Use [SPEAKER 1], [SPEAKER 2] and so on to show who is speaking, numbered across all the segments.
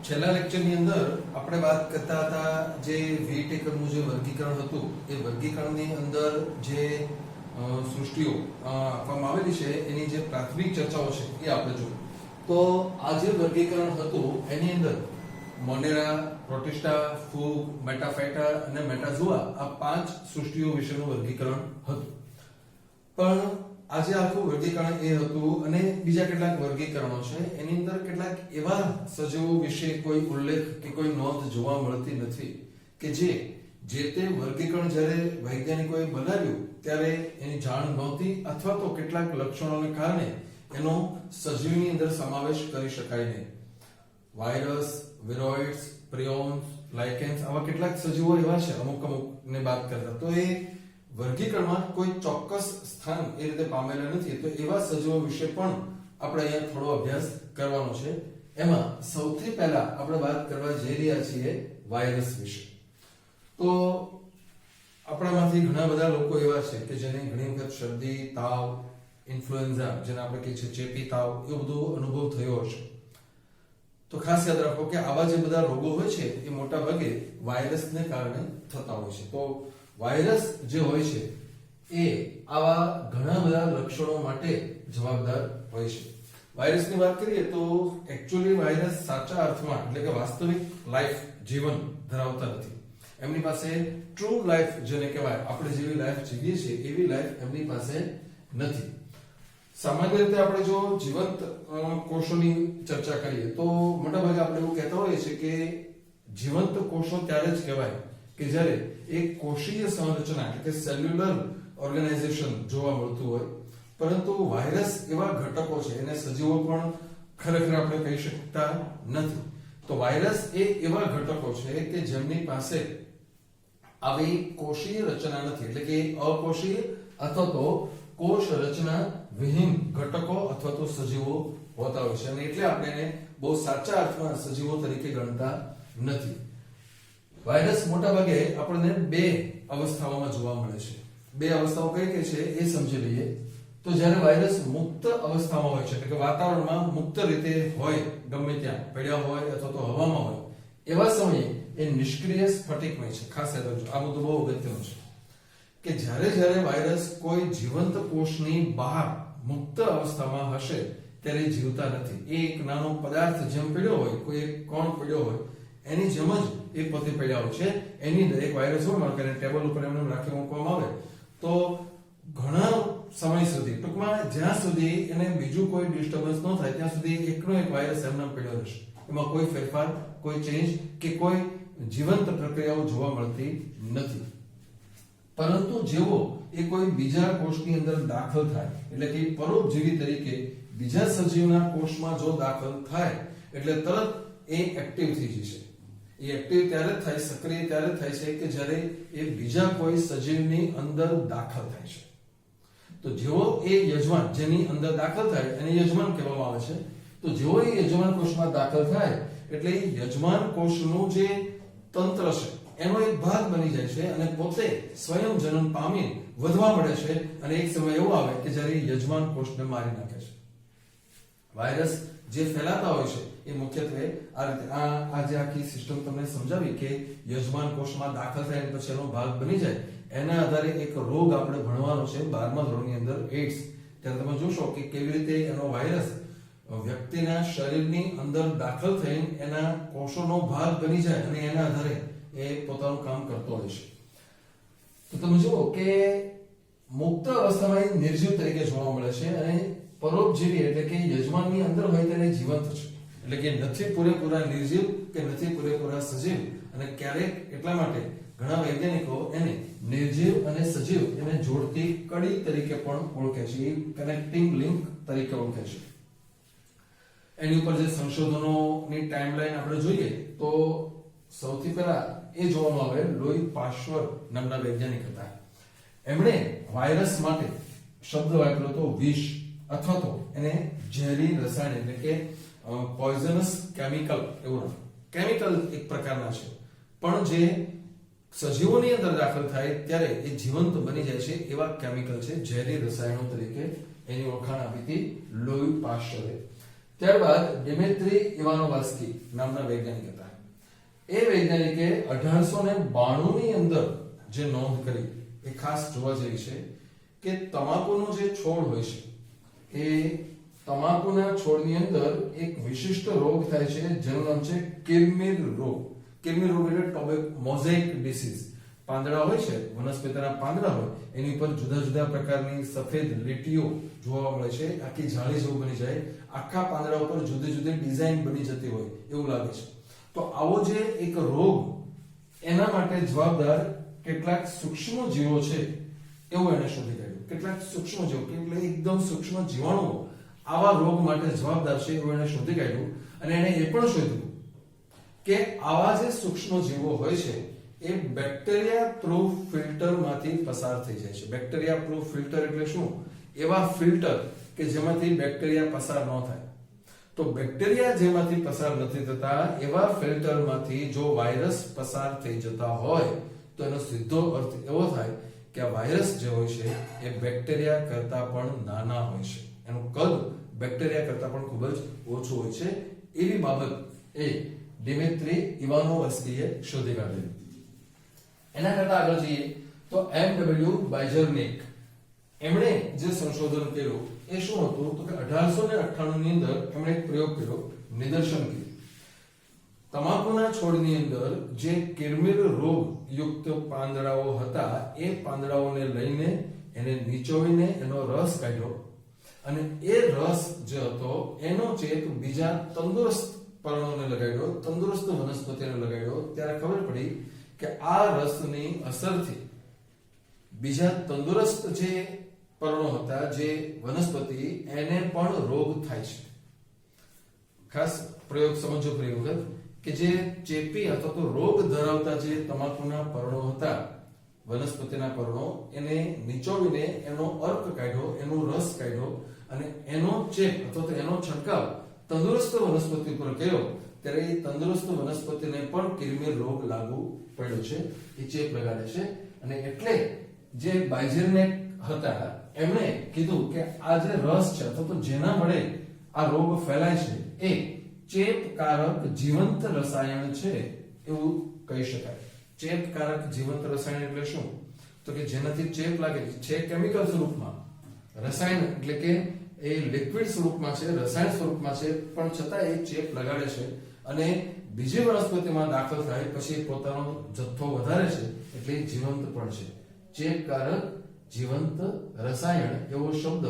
[SPEAKER 1] છેલ્લા લેક્ચરની અંદર આપણે વાત કરતા હતા જે વીટેકરનું જે વર્ગીકરણ હતું એ વર્ગીકરણની અંદર જે સૃષ્ટિઓ આપવામાં આવેલી છે એની જે પ્રાથમિક ચર્ચાઓ છે એ આપણે જોયું. તો આ જે વર્ગીકરણ હતું એની અંદર મોનેરા, પ્રોટિસ્ટા, ફૂગ, મેટાફાઇટા અને મેટાઝોઆ આ 5 સૃષ્ટિઓ વિશેનું વર્ગીકરણ હતું. પણ આજે આખું વર્ગીકરણ એ હતું અને બીજા કેટલાક વર્ગીકરણો છે એની અંદર કેટલાક એવા સજીવો વિશે કોઈ ઉલ્લેખ કે કોઈ નોંધ જોવા મળતી નથી કે જે તે વર્ગીકરણ જ્યારે વૈજ્ઞાનિકોએ બનાવ્યું ત્યારે એની જાણ નહોતી અથવા તો કેટલાક લક્ષણોને કારણે એનો સજીવની અંદર સમાવેશ કરી શકાય નહીં. વાયરસ, વિરોઇડ્સ, પ્રિયોન્સ, લાઇકેન્સ આવા કેટલાક સજીવો એવા છે અમુકને વાત કરતા. તો એ વર્ગીકરણમાં કોઈ ચોક્કસ સ્થાન એ રીતે પામેલા નથી. તો એવા સજીવો વિશે પણ આપણે અહીંયા થોડો અભ્યાસ કરવાનો છે. એમાં સૌથી પહેલા આપણે વાત કરવા જઈ રહ્યા છીએ વાયરસ વિશે. તો આપણામાંથી ઘણા બધા લોકો એવા છે કે જેને ઘણી વખત શરદી, તાવ, ઇન્ફ્લુએન્ઝા જેને આપણે કહીએ છીએ ચેપી તાવ એવું બધું અનુભવ થયો હશે. તો ખાસ યાદ રાખો કે આવા જે બધા રોગો હોય છે એ મોટા ભાગે વાયરસને કારણે થતા હોય છે. તો વાયરસ જે હોય છે એ આવા ઘણા બધા લક્ષણો માટે જવાબદાર હોય છે. વાયરસની વાત કરીએ તો એકચ્યુઅલી વાયરસ સાચા અર્થમાં એટલે કે વાસ્તવિક લાઈફ જીવન ધરાવતા નથી. એમની પાસે ટ્રુ લાઈફ જેને કહેવાય આપણે જેવી લાઈફ જીવીએ છીએ એવી લાઈફ એમની પાસે નથી. સામાન્ય રીતે આપણે જો જીવંત કોષોની ચર્ચા કરીએ તો મોટાભાગે આપણે એવું કહેતા હોઈએ છીએ કે જીવંત કોષો ત્યારે જ કહેવાય કે જ્યારે એક કોષીય સંરચના એટલે કે સેલ્યુલર ઓર્ગેનાઇઝેશન જોવા મળતું હોય. પરંતુ વાયરસ એવા ઘટકો છે એને સજીવો પણ ખરેખર આપણે કહી શકતા નથી. તો વાયરસ એ એવા ઘટકો છે કે જેમની પાસે આવી કોષીય રચના નથી એટલે કે અકોષીય અથવા તો કોષ રચના વિહીન ઘટકો અથવા તો સજીવો હોતા હોય છે અને એટલે આપણે એને બહુ સાચા અર્થમાં સજીવો તરીકે ગણતા નથી. વાયરસ મોટાભાગે આપણને બે અવસ્થાઓમાં જોવા મળે છે. બે અવસ્થાઓ કઈ કઈ છે એ સમજી લઈએ. તો જ્યારે વાયરસ મુક્ત અવસ્થામાં હોય છે એટલે કે વાતાવરણમાં મુક્ત રીતે હોય ગમે ત્યાં પડ્યા હોય અથવા તો હવામાં હોય એવા સમયે એ નિષ્ક્રિય સ્ફટિકમય છે. ખાસ યાદ રાખજો આ બધું બહુ અગત્યનું છે કે જ્યારે વાયરસ કોઈ જીવંત કોષની બહાર મુક્ત અવસ્થામાં હશે ત્યારે જીવતા નથી. એ એક નાનો પદાર્થ જેમ પડ્યો હોય કોઈ એક કણ પડ્યો હોય એની જેમ જ એ પોતે પડ્યા હોય છે. એની અંદર એક વાયરસ હોય માનો કે ટેબલ ઉપર એમને રાખી મૂકવામાં આવે તો ઘણા સમય સુધી ટૂંકમાં જ્યાં સુધી એને બીજું કોઈ ડિસ્ટર્બન્સ ન થાય ત્યાં સુધી એકનો એક વાયરસ એમને પડ્યો રહેશે. એમાં કોઈ ફેરફાર, કોઈ ચેન્જ કે કોઈ જીવંત પ્રક્રિયાઓ જોવા મળતી નથી. પરંતુ જેવો એ કોઈ બીજા કોષની અંદર દાખલ થાય એટલે કે પરોપજીવી તરીકે બીજા સજીવના કોષમાં જો દાખલ થાય એટલે તરત એ એક્ટિવ થઈ જશે. એ એક્ટિવ ત્યારે જ થાય, સક્રિય ત્યારે જ થાય છે કે જ્યારે એ બીજા કોઈ સજીવની અંદર દાખલ થાય છે. તો જેવો એ યજમાન જેની અંદર દાખલ થાય એને યજમાન કહેવામાં આવે છે. તો જેવો એ યજમાન કોષમાં દાખલ થાય એટલે યજમાન કોષનું જે તંત્ર છે એનો એક ભાગ બની જાય છે અને પોતે સ્વયં જનન પામી વધવા મળે છે અને એક સમય એવો આવે કે જ્યારે યજમાન કોષને મારી નાખે છે. વાયરસ જે ફેલાતા હોય છે એ મુખ્યત્વે આ રીતે આ જે આખી સિસ્ટમ તમને સમજાવી કે યજમાન કોષમાં દાખલ થાય અને પછી એનો ભાગ બની જાય એના આધારે એક રોગ આપણે ભણવાનો છે 12મા ધોરણની અંદર એઇડ્સ. ત્યારે તમે જોશો કે કેવી રીતે એનો વાયરસ વ્યક્તિના શરીરની અંદર દાખલ થઈને એના કોષોનો ભાગ બની જાય અને એના આધારે એ પોતાનું કામ કરતો હોય છે. તો તમે જુઓ કે મુક્ત અવસ્થામાં એ નિર્જીવ તરીકે જોવા મળે છે અને પરોપજીવી એટલે કે યજમાનની અંદર હોય તેને જીવંત છે એટલે કે નથી પૂરેપૂરા નિર્જીવ કે નથી પૂરેપૂરા સજીવ. અને ક્યારેક એટલા માટે ઘણા વૈજ્ઞાનિકો એને નિર્જીવ અને સજીવ એને જોડતી કડી તરીકે પણ ઓળખે છે. એ કનેક્ટિંગ લિંક તરીકે ઓળખે છે. એની ઉપર જે સંશોધનોની ટાઈમલાઈન આપણે જોઈએ તો સૌથી પહેલા એ જોવામાં આવે લોઈ પાશ્વર નામના વૈજ્ઞાનિક હતા. એમણે વાયરસ માટે શબ્દ વાપર્યો તો વિષ અથવા તો એને ઝેરી રસાયણ એટલે કે પોઈઝનસ કેમિકલ એવું. કેમિકલ એક પ્રકારના છે પણ જે સજીવોની અંદર દાખલ થાય ત્યારે એ જીવંત બની જાય છે એવા કેમિકલ છે ઝેરી રસાયણો તરીકે એની ઓળખાણ આપી હતી લોઈ પાશ્વરે. ત્યારબાદ ડિમેત્રી ઇવાનોવ્સ્કી નામના વૈજ્ઞાનિક હતા. એ વૈજ્ઞાનિકે 1892 ની અંદર જે નોંધ કરી એ ખાસ જોવા જેવી છે કે તમાકુનો જે છોડ હોય છે એ તમાકુના છોડની અંદર એક વિશિષ્ટ રોગ થાય છે જેનું નામ છે કિરમીર રોગ. કિરમીર રોગ એટલે મોઝેક ડિસીઝ. પાંદડા હોય છે, વનસ્પતિના પાંદડા હોય, એની ઉપર જુદા જુદા પ્રકારની સફેદ લીટીઓ જોવા મળે છે, આખી જાળી જેવું બની જાય, આખા પાંદડા ઉપર જુદી જુદી ડિઝાઇન બની જતી હોય એવું લાગે છે. તો આવો જે એક રોગ, એના માટે જવાબદાર કેટલાક સૂક્ષ્મ જીવો છે એવું એને શોધી કાઢ્યું. કેટલાક સૂક્ષ્મ જીવો એટલે એકદમ સૂક્ષ્મ જીવાણુઓ આવા રોગ માટે જવાબદાર છે એવું એને શોધી કાઢ્યું. અને એને એ પણ શોધ્યું કે આવા જે સૂક્ષ્મ જીવો હોય છે એ બેક્ટેરિયા પ્રૂફ ફિલ્ટર માંથી પસાર થઈ જાય છે. બેક્ટેરિયા પ્રૂફ ફિલ્ટર એટલે શું? એવા ફિલ્ટર કે જેમાંથી બેક્ટેરિયા પસાર ન થાય. તો બેક્ટેરિયા જેમાંથી પસાર નથી થતા એવા ફિલ્ટરમાંથી જો વાયરસ પસાર થઈ જતા હોય તો એનો સીધો અર્થ એવો થાય કે આ વાયરસ જે હોય છે એ બેક્ટેરિયા કરતા પણ નાના હોય છે, એનું કદ બેક્ટેરિયા કરતા પણ ખૂબ જ ઓછું હોય છે. એવી બાબત એ ડિમેત્રી ઇવાનોવ્સ્કીએ શોધી કાઢી. એના કરતા આગળ જઈએ તો એમ.ડબલ્યુ. બાયજર્નિક, એમણે જે સંશોધન કર્યું એ શું હતું તો કે 1898 ની અંદર એમણે એક પ્રયોગ કર્યો, નિદર્શન કર્યું. તમાકુના છોડની અંદર જે કિરમીર રોગ યુક્ત પાંદડાઓ હતા એ પાંદડાઓને લઈને એને નીચોવીને એનો રસ કાઢ્યો અને એ રસ જે હતો એનો ચેપ બીજા તંદુરસ્ત પર્ણોને લગાડ્યો, તંદુરસ્ત વનસ્પતિને લગાડ્યો. ત્યારે ખબર પડી કે આ રસની અસરથી બીજા તંદુરસ્ત જે પર્ણો હતા, જે વનસ્પતિ, એને પણ રોગ થાય છે. ખાસ પ્રયોગ સમજો ફરી વખત કે જે ચેપી અથવા તો રોગ ધરાવતા જે તમાકુના પર્ણો હતા, વનસ્પતિના પર્ણો, એને નીચોવીને એનો અર્ક કાઢ્યો, એનો રસ કાઢ્યો અને એનો ચેપ અથવા તો એનો છંટકાવ તંદુરસ્ત વનસ્પતિ પર કર્યો. ત્યારે એ તંદુરસ્ત વનસ્પતિને પણ કિરમીર રોગ લાગુ પડ્યો છે, એ ચેપ લગાડે છે. અને એટલે જે બાયજર્નિક હતા એમણે કીધું કે આ જે રસ છે અથવા તો જેના વડે આ રોગ ફેલાય છે એ ચેપકારક જીવંત રસાયણ છે એવું કહી શકાય. ચેપકારક જીવંત રસાયણ એટલે શું તો કે જેનાથી ચેપ લાગે છે, કેમિકલ સ્વરૂપમાં, રસાયણ એટલે કે એ લિક્વિડ સ્વરૂપમાં છે, રસાયણ સ્વરૂપમાં છે, પણ છતાં એ ચેપ લગાડે છે અને બીજી વનસ્પતિમાં દાખલ થાય પછી પોતાનો જથ્થો વધારે છે એટલે જીવંત પણ છે. ચેપકારક જીવંત રસાયણ એવો શબ્દ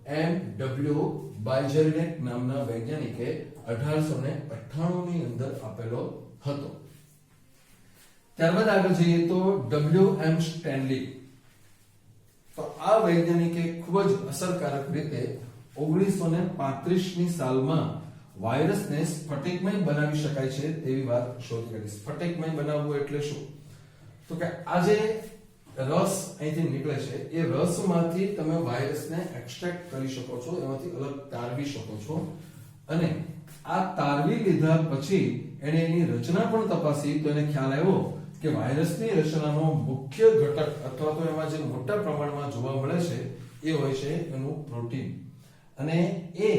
[SPEAKER 1] એમ.ડબલ્યુ. બાયજર્નિક નામના વૈજ્ઞાનિકે 1898 ની અંદર આપેલો હતો. ત્યારબાદ આગળ જઈએ તો ડબલ્યુ.એમ. સ્ટેનલી. તો આ વૈજ્ઞાનિકે ખૂબ જ અસરકારક રીતે 1935 ની સાલમાં વાયરસને સ્ફટિકમય બનાવી શકાય છે તેવી વાત શોધી કાઢી. સ્ફટિકમય બનાવવું એટલે શું તો કે આ જે રસ અહીંથી નીકળે છે એ રસમાંથી તમે વાયરસને એક્સટ્રેક્ટ કરી શકો છો, એમાંથી અલગ તારવી શકો છો. અને આ તારવી લીધા પછી એને એની રચના પણ તપાસી તો એને ખ્યાલ આવ્યો કે વાયરસની રચનાનો મુખ્ય ઘટક અથવા તો એમાં જે મોટા પ્રમાણમાં જોવા મળે છે એ હોય છે એનું પ્રોટીન. અને એ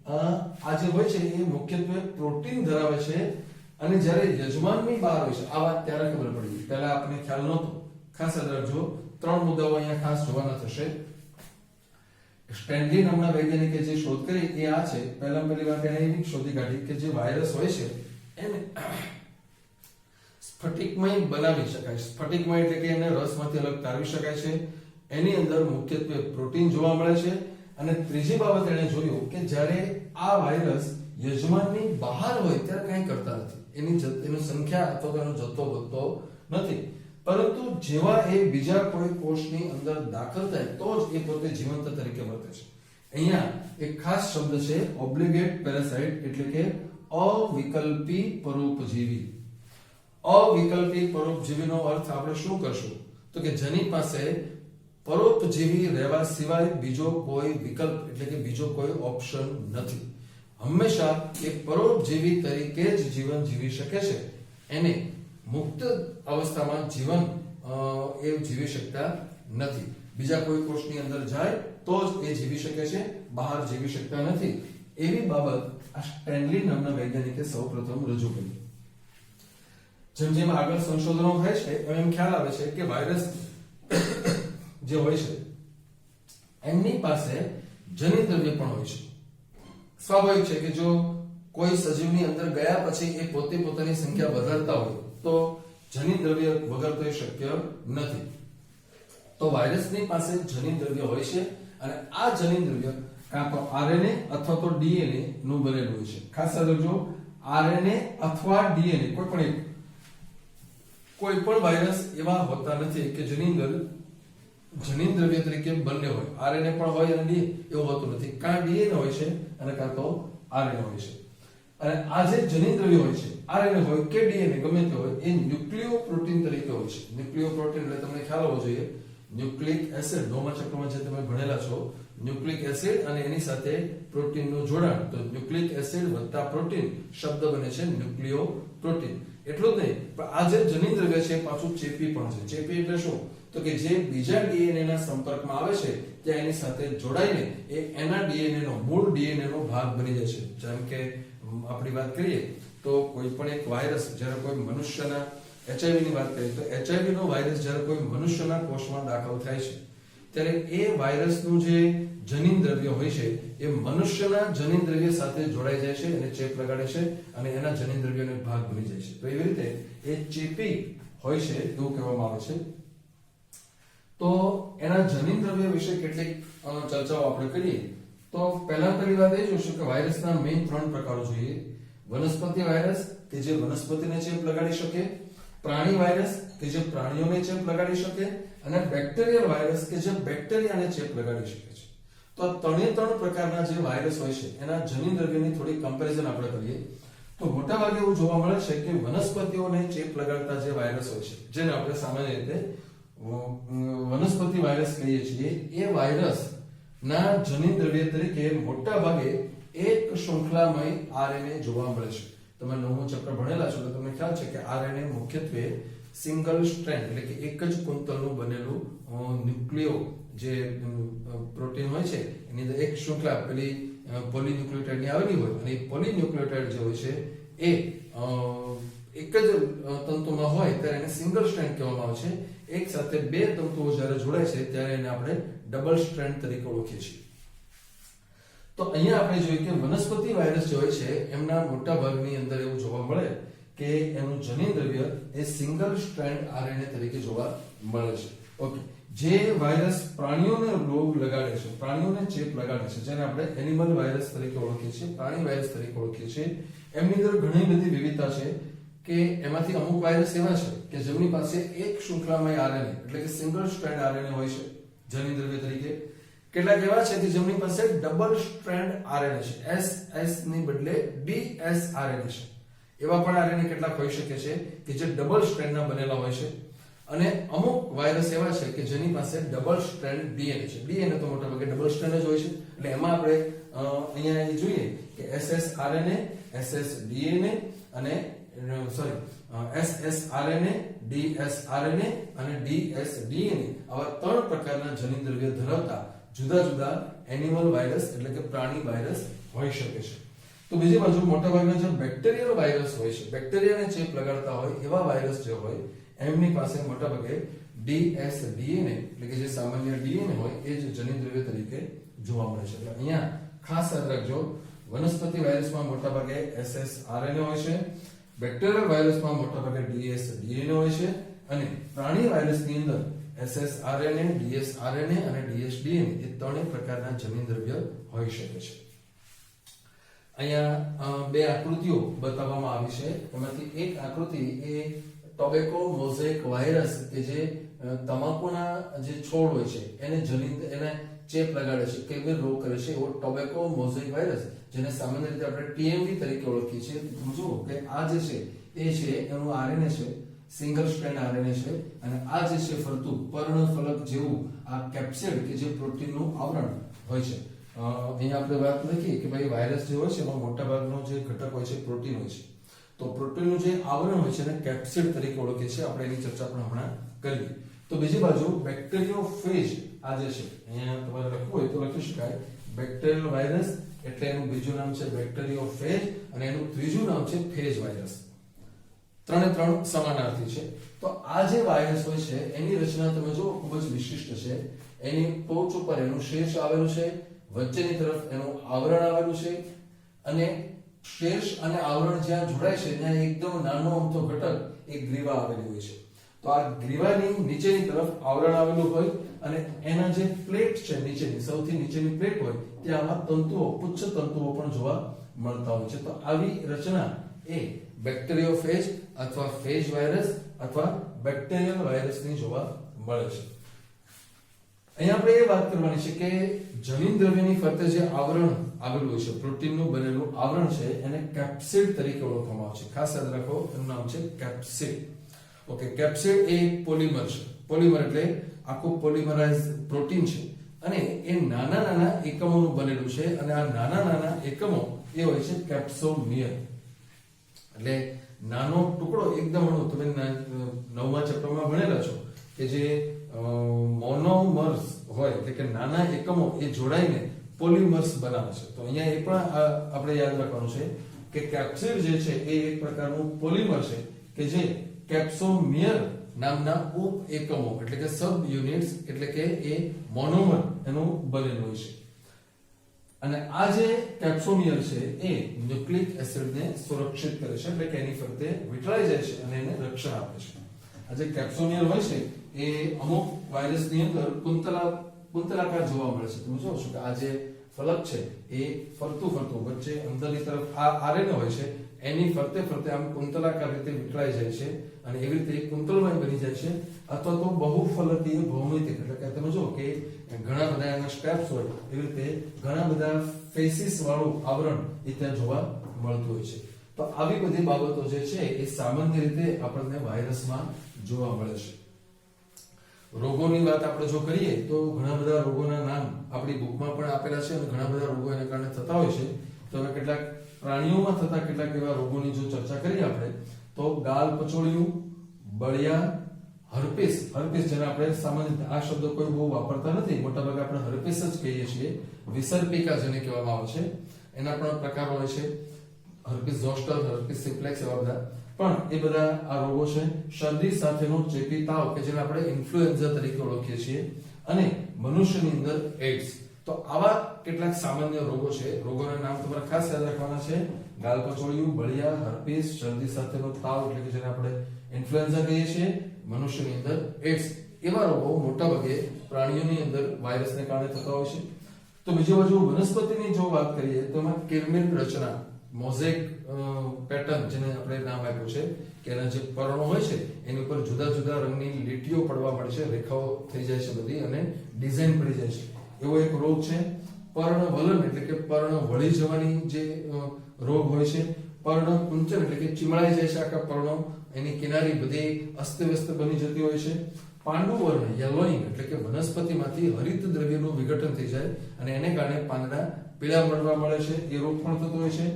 [SPEAKER 1] આ જે હોય છે એ મુખ્યત્વે પ્રોટીન ધરાવે છે. અને જ્યારે યજમાનની બહાર હોય છે, આ વાત ત્યારે ખબર પડી, પહેલા આપણને ખ્યાલ નહોતો. ખાસ યાદ રાખજો, 3 મુદ્દાઓ અહીંયા ખાસ જોવાના થશે. સ્ટેનલી નામના વૈજ્ઞાનિકે જે શોધ કરી એ આ છે. પહેલી વાત એને એવી શોધી કાઢી કે જે વાયરસ હોય છે એને સ્ફટિકમય બનાવી શકાય. સ્ફટિકમય એટલે કે એને રસમાંથી અલગ તારવી શકાય છે. એની અંદર મુખ્યત્વે પ્રોટીન જોવા મળે છે. અને ત્રીજી બાબત એને જોયું કે જ્યારે આ વાયરસ યજમાનની બહાર હોય ત્યારે કંઈ કરતા નથી, એની સંખ્યા અથવા એનો જથ્થો વધતો નથી. પરંતુ જેવા એ બીજા કોઈ કોષની અંદર દાખલ થાય તો જ એ પોતે જીવંત તરીકે વર્તે છે. અહીંયા એક ખાસ શબ્દ છે ઓબ્લિગેટ પેરાસાઇટ, એટલે કે અવિકલ્પી પરોપજીવી. અવિકલ્પી પરોપજીવીનો અર્થ આપણે શું કરશું તો કે જેની પાસે પરોપજીવી રહેવા સિવાય બીજો કોઈ વિકલ્પ એટલે કે બીજો કોઈ ઓપ્શન નથી. હંમેશા એ પરોપજીવી તરીકે જ જીવન જીવી શકે છે. એને મુક્ત અવસ્થામાં જીવન એ જીવી શકતા નથી. બીજા કોઈ કોષની અંદર જાય તો જ એ જીવી શકે છે, બહાર જીવી શકતા નથી. એવી બાબત આ સ્ટેનલી નામના વૈજ્ઞાનિકે સૌપ્રથમ રજૂ કરી. જેમ જેમ આગળ સંશોધનો થાય છે એમ ખ્યાલ આવે છે કે વાયરસ જે હોય છે એમની પાસે જનિદ્રવ્ય પણ હોય છે. સ્વાભાવિક છે કે જો કોઈ સજીવની અંદર ગયા પછી એ પોતે પોતાની સંખ્યા વધારતા હોય તો જનિદ્રવ્ય વગર તો એ શક્ય નથી. તો વાયરસની પાસે જનિદ્રવ્ય હોય છે અને આ જનિદ્રવ્ય કાં તો આરએનએ અથવા તો ડીએનએ નું બનેલું હોય છે. ખાસ યાદ રાખજો, આરએનએ અથવા ડીએનએ કોઈ પણ વાયરસ એવા હોતા નથી કે જનિદ્રવ્ય તરીકે બંને હોય. આરએનએ પણ હોય અને ડીએનએ એવું હોતું નથી. કાં ડીએનએ હોય છે અને કાં તો આરએનએ હોય છે. અને આ જે જનિદ્રવ્ય હોય છે, આરએનએ હોય કે ડીએનએ ગમે તે હોય, એ ન્યુક્લિયોપ્રોટીન તરીકે હોય છે. ન્યુક્લિયોપ્રોટીન એટલે તમને ખ્યાલ હોવો જોઈએ, ન્યુક્લિક એસિડ નોમા ચક્રમાં જે તમે ભણેલા છો, ન્યુક્લિક એસિડ અને એની સાથે પ્રોટીનનું જોડાણ, તો ન્યુક્લિક એસિડ વત્તા પ્રોટીન શબ્દ બને છે ન્યુક્લિયોપ્રોટીન. એટલું જ નહીં, પણ આ જે જનિદ્રવ્ય છે પાછું ચેપી પણ છે. ચેપી એટલે શું? તો કે જે બીજા ડીએનએ ના સંપર્કમાં આવે છે ત્યાં એની સાથે જોડાઈને એ એના ડીએનએ નો મૂળ ડીએનએ નો ભાગ બની જાય છે. જેમ કે આપણી વાત કરીએ તો કોઈ પણ એક વાયરસ જ્યારે કોઈ મનુષ્યના એચઆઈવી ની વાત કરીએ તો એચઆઈવી નો વાયરસ જ્યારે કોઈ મનુષ્યના કોષમાં દાખલ થાય છે ત્યારે એ વાયરસનું જે જનિદ્રવ્ય હોય છે એ મનુષ્યના જનિદ્રવ્ય સાથે જોડાઈ જાય છે અને ચેપ લગાડે છે અને એના જનિદ્રવ્યનો ભાગ બની જાય છે. તો એવી રીતે એ ચેપી હોય છે એવું કહેવામાં આવે છે. તો એના જનિદ્રવ્ય વિશે કેટલીક ચર્ચાઓ આપણે કરીએ તો પહેલી વાત એ જોશું કે વાયરસના મેઇન 3 પ્રકારો જોઈએ. વનસ્પતિ વાયરસ કે જે વનસ્પતિને ચેપ લગાડી શકે, પ્રાણી વાયરસ કે જે પ્રાણીઓને ચેપ લગાડી શકે, અને બેક્ટેરિયલ વાયરસ કે જે બેક્ટેરિયાને ચેપ લગાડી શકે છે. તો આ 3 પ્રકારના જે વાયરસ હોય છે એના જનિદ્રવ્યની થોડી કમ્પેરિઝન આપણે કરીએ તો મોટાભાગે એવું જોવા મળે છે કે વનસ્પતિઓને ચેપ લગાડતા જે વાયરસ હોય છે, જેને આપણે સામાન્ય રીતે વનસ્પતિ વાયરસ કહીએ છીએ, એ વાયરસ ના જનિદ્રવ્ય તરીકે મોટા ભાગે એક શૃંખલામય આરએનએ જોવા મળે છે. તમે 9મું ચેપ્ટર ભણેલા છો તો તમને ખ્યાલ છે કે આરએનએ મુખ્યત્વે સિંગલ સ્ટ્રેન્ડ એટલે કે એક જ કુંતલનું બનેલું ન્યુક્લિયો જે પ્રોટીન હોય છે એની અંદર એક શૃંખલા પેલી પોલીન્યુક્લિયોટાઇડ ની આવેલી હોય અને એ પોલીન્યુક્લિયોટાઇડ જે હોય છે એ એક જ તંતુમાં હોય ત્યારે એને સિંગલ સ્ટ્રેન્ડ કહેવામાં આવે છે. એક સાથે 2 તંતુઓ જ્યારે જોડાય છે ત્યારે એને આપણે ડબલ સ્ટ્રેન્ડ તરીકે ઓળખીએ છીએ. તો અહીંયા આપણે જોઈએ કે વનસ્પતિ વાયરસ જે હોય છે એમના મોટા ભાગની અંદર એવું જોવા મળે કે એનું જનિદ્રવ્ય એ સિંગલ સ્ટ્રેન્ડ આરએનએ તરીકે જોવા મળે છે. ઓકે, જે વાયરસ પ્રાણીઓને રોગ લગાડે છે, પ્રાણીઓને ચેપ લગાડે છે, જેને આપણે એનિમલ વાયરસ તરીકે ઓળખીએ છીએ, પ્રાણી વાયરસ તરીકે ઓળખીએ છીએ, એમની અંદર ઘણી બધી વિવિધતા છે કે એમાંથી અમુક વાયરસ એવા છે કે જેમની પાસે એક શૃંખલામય આરએનએ એટલે કે સિંગલ સ્ટ્રેન્ડ આરએનએ હોય છે જનિદ્રવ્ય તરીકે. કેટલાક એવા છે કે જેમની પાસે ડબલ સ્ટ્રેન્ડ આરએનએ છે, SS ની બદલે DS આરએનએ છે. એવા પણ આરએનએ કેટલાક હોઈ શકે છે કે જે ડબલ સ્ટ્રેન્ડના બનેલા હોય છે. અને અમુક વાયરસ એવા છે કે જેની પાસે ડબલ સ્ટ્રેન્ડ ડીએનએ છે. ડીએનએ તો મોટાભાગે ડબલ સ્ટ્રેન્ડ જ હોય છે. એટલે એમાં આપણે અહીંયા જોઈએ કે SS આરએનએ, SS ડીએનએ અને SS RNA, DS RNA અને DS DNA આવા 3 પ્રકારના જનિદ્રવ્ય ધરાવતા જુદા જુદા એનિમલ વાયરસ એટલે કે પ્રાણી વાયરસ હોઈ શકે છે. તો બીજી બાજુ મોટાભાગના જે બેક્ટેરિયલ વાયરસ હોય છે, બેક્ટેરિયાને ચેપ લગાડતા હોય એવા વાયરસ જે હોય એમની પાસે મોટાભાગે DS DNA એટલે કે જે સામાન્ય ડીએનએ હોય એ જ જનિદ્રવ્ય તરીકે જોવા મળે છે. એટલે અહીંયા ખાસ યાદ રાખજો, વનસ્પતિ વાયરસમાં મોટાભાગે SS RNA હોય છે, બેક્ટેરિયલ વાયરસમાં મોટાભાગે DS DNA હોય છે અને પ્રાણી વાયરસની અંદર SS RNA, DS RNA અને DS DNA એ 3 પ્રકારના જનિદ્રવ્ય હોઈ શકે છે. અહીંયા 2 આકૃતિઓ બતાવવામાં આવી છે. એમાંથી એક આકૃતિ એ ટોબેકો મોઝેક વાયરસ કે જે તમાકુના જે છોડ હોય છે એને ચેપ લગાડે છે કે રોગ કરે છે એવો ટોબેકો મોઝેક વાયરસ, જેને સામાન્ય રીતે આપણે TMV તરીકે ઓળખીએ છીએ. જુઓ કે આ જે છે એ છે એનું આરએનએ છે, સિંગલ સ્ટ્રેન્ડ આરએનએ છે અને આ જે છે ફરતું પર્ણફલક જેવું આ કેપ્સિડ કે જે પ્રોટીનનું આવરણ હોય છે. અહીંયા આપણે વાત લખીએ કે ભાઈ વાયરસ જે હોય છે એમાં મોટા ભાગનો જે ઘટક હોય છે પ્રોટીન હોય છે. તો પ્રોટીનનું જે આવરણ હોય છે એને કેપ્સિડ તરીકે ઓળખીએ છીએ. આપણે એની ચર્ચા પણ હમણાં કરીએ. તો બીજી બાજુ બેક્ટેરિયોફેજ આ જે છે અહીંયા તમારે લખવું હોય તો લખી શકાય બેક્ટેરિયલ વાયરસ એટલે એનું બીજું નામ છે બેક્ટેરિયોફેજ અને એનું ત્રીજું નામ છે ફેજ વાયરસ. ત્રણે ત્રણ સમાનાર્થી છે. તો આ જે વાયરસ હોય છે એની રચના તમે જો ખૂબ જ વિશિષ્ટ છે. એની ટોચ ઉપર એનું શીર્ષ આવેલું છે, વચ્ચેની તરફ એનું આવરણ આવેલું છે અને શીર્ષ અને આવરણ જ્યાં જોડાય છે ત્યાં એકદમ નાનો અમથો ઘટક એક ગ્રીવા આવેલી હોય છે. તો આ ગ્રીવાની નીચેની તરફ આવરણ આવેલું હોય અને એના જે પ્લેટ છે નીચેની સૌથી નીચેની પ્લેટ હોય ત્યાં આવા તંતુઓ પુચ્છ તંતુઓ પણ જોવા મળતા હોય છે. તો આવી રચના એ બેક્ટેરિયોફેજ અથવા ફેજ વાયરસ અથવા બેક્ટેરિયલ વાયરસની જોવા મળે છે. અહીંયા આપણે એ વાત કરવાની છે કે જનીન દ્રવ્યની ફરતે જે આવરણ આવેલું હોય છે, પ્રોટીનનું બનેલું આવરણ છે, એને કેપ્સિડ તરીકે ઓળખવામાં આવે છે. ખાસ યાદ રાખો, એનું નામ છે કેપ્સિડ. ઓકે, કેપ્સિડ એ પોલિમર છે. પોલિમર એટલે આખું પોલિમરાઇઝ પ્રોટીન છે અને એ નાના નાના એકમોનું બનેલું છે અને આ નાના નાના એકમો એ હોય છે કેપ્સોમિયર. એટલે નાનો ટુકડો એકદમ નાનો, તમે 9મા ચેપ્ટરમાં ભણેલા છો કે જે મોનોમર્સ હોય એટલે કે નાના એકમો એ જોડાઈને પોલિમર્સ બનાવે છે. તો અહીંયા એ પણ આપણે યાદ રાખવાનું છે કે કેપ્સિડ જે છે એ એક પ્રકારનું પોલિમર છે કે જે કેપ્સોમિયર નામના ઉપ એકમો એટલે કે સબ યુનિટ્સ એટલે કે એ મોનોમર એનું બનેલું હોય છે. અને આ જે કેપ્સોમિયર છે એ ન્યુક્લિક એસિડને સુરક્ષિત કરે છે એટલે કે એની ફરતે વીંટળાઈ જાય છે અને એને રક્ષણ આપે છે. આ જે કેપ્સોમિયર હોય છે એ અમુક વાયરસની અંદર કુંતલાકાર જોવા મળે છે. તમે જોશો કે આ જે ફલક છે એ ફરતું ફરતું વચ્ચે અંદરની તરફ આ આરએનએ હોય છે એની ફરતે ફરતે આમ કુંતલાકાર રીતે વીંટળાઈ જાય છે અને એવી રીતે કુંતલમય બની જાય છે. અથવા તો બહુફલકીય ભૌમિતિક એટલે કે તમે જો કે ઘણા બધા એના સ્ટેપ્સ હોય એવી રીતે ઘણા બધા ફેસિસ વાળું આવરણ એ ત્યાં જોવા મળતું હોય છે. તો આવી બધી બાબતો જે છે એ સામાન્ય રીતે આપણને વાયરસમાં જોવા મળે છે. રોગોની વાત આપણે જો કરીએ તો ઘણા બધા રોગોના નામ આપણી બુકમાં પણ આપેલા છે અને ઘણા બધા રોગો એના કારણે થતા હોય છે. તો હવે કેટલાક પ્રાણીઓમાં થતા કેટલાક એવા રોગોની જો ચર્ચા કરીએ આપણે તો ગાલ પચોળિયું, બળિયા, હર્પીસ જેને આપણે સામાન્ય આ શબ્દ કોઈ બહુ વાપરતા નથી, મોટાભાગે આપણે હર્પીસ જ કહીએ છીએ. વિસર્પિકા જેને કહેવામાં આવે છે એના પણ પ્રકારો હોય છે, હર્પીસ ઝોસ્ટર, હર્પીસ સિમ્પ્લેક્સ એવા બધા. પણ એ બધા આ રોગો છે. શરદી સાથેનો ચેપી તાવ કે જેને આપણે ઇન્ફ્લુએન્ઝા તરીકે ઓળખીએ છીએ અને મનુષ્યની અંદર એડ્સ. તો આવા કેટલાક સામાન્ય રોગો છે. રોગોના નામ તમારે ખાસ યાદ રાખવાના છે: ગાલપચોળિયું, બળિયા, હર્પીસ, શરદી સાથેનો તાવ એટલે કે જેને આપણે ઇન્ફ્લુએન્ઝા કહીએ છીએ, મનુષ્યની અંદર એડ્સ. એવા રોગો મોટાભાગે પ્રાણીઓની અંદર વાયરસને કારણે થતા હોય છે. તો બીજી બાજુ વનસ્પતિની જો વાત કરીએ તો એમાં કિરમિન રચના, મોઝેક પેટર્ન જેને આપણે નામ આપ્યું છે કે એના જે પર્ણો હોય છે એની ઉપર જુદા જુદા રંગની લીટીઓ પડવા મળે છે, રેખાઓ થઈ જાય છે બધી અને ડિઝાઇન પડી જાય છે. એવો એક રોગ છે. પર્ણવલન એટલે કે પર્ણ વળી જવાની જે રોગ હોય છે. પર્ણકુંચન એટલે કે ચીમળાઈ જાય છે આખા પર્ણો, એની કિનારી બધી અસ્તવ્યસ્ત બની જતી હોય છે. પાંડુવર્ણ યલોઇંગ એટલે કે વનસ્પતિમાંથી હરિત દ્રવ્યનું વિઘટન થઈ જાય અને એને કારણે પાંદડા પીળા મળવા મળે છે, એ રોગ પણ થતો હોય છે.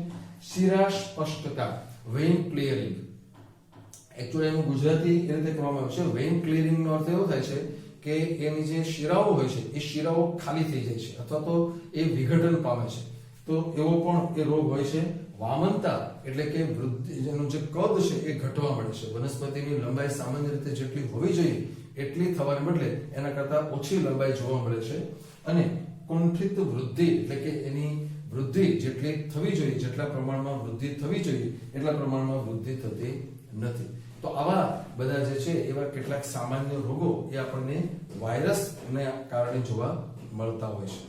[SPEAKER 1] શિરાસ્પષ્ટતા, વેઇન ક્લિયરિંગ, એકચ્યુઅલી એનું ગુજરાતી એ રીતે કહેવામાં આવે છે. વેઇન ક્લિયરિંગ નો અર્થ એવો થાય છે કે એની જે શિરાઓ હોય છે એ શિરાઓ ખાલી થઈ જાય છે અથવા તો એ વિઘટન પામે છે. તો એવો પણ એ રોગ હોય છે. વામનતા એટલે કે વૃદ્ધિ, એનું જે કદ છે એ ઘટવા મળે છે. વનસ્પતિની લંબાઈ સામાન્ય રીતે જેટલી હોવી જોઈએ એટલી થવાને બદલે એના કરતા ઓછી લંબાઈ જોવા મળે છે. અને કુંઠિત વૃદ્ધિ એટલે કે એની વૃદ્ધિ જેટલી થવી જોઈએ, જેટલા પ્રમાણમાં વૃદ્ધિ થવી જોઈએ એટલા પ્રમાણમાં વૃદ્ધિ થતી નથી. તો આવા બધા જે છે એવા કેટલાક સામાન્ય રોગો એ આપણને વાયરસને કારણે જોવા મળતા હોય છે.